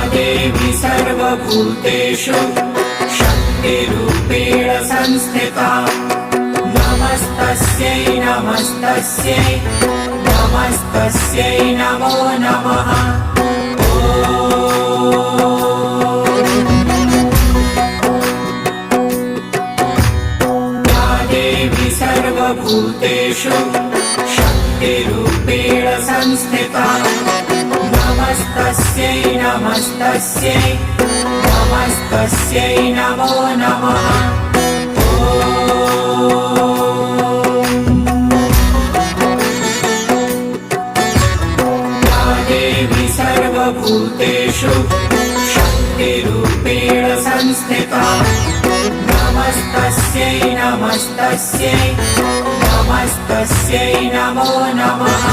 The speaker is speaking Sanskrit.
देवी सर्वभूतेषु शक्तिरूपेण संस्थिता नमस्तस्यै नमस्तस्यै नमस्तस्यै नमो नमः। या देवी सर्वभूतेषु शक्तिरूपेण संस्थिता नमस्तस्यै नमस्तस्यै नमस्तस्यै नमो नमः। या देवी सर्वभूतेषु शक्तिरूपेण संस्थिता नमस्तस्यै नमस्तस्यै नमस्तस्यै नमो नमः।